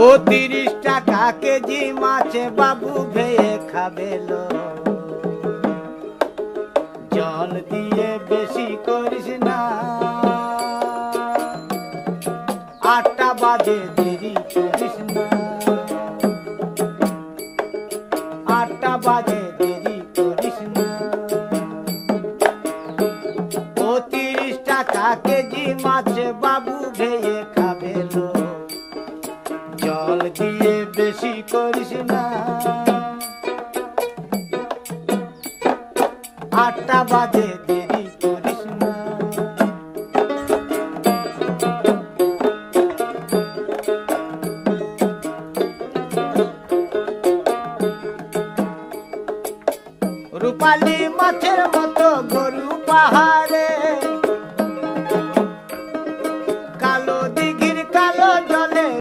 ও 30 টাকা কেজি মাছে বাবু ভেয়ে খাবেলো, জল দিয়ে বেশি করিস না, 8টা বাজে দেরি করিস না, 8টা বাজে দেরি করিস না। ও 30 টাকা কেজি মাছে বাবু ভেয়ে খাবেলো, জল দিয়ে বেশি করিস না, 8টা বাজে দেরি করিস না। রূপালী মাছের মতো গরু পাহাড়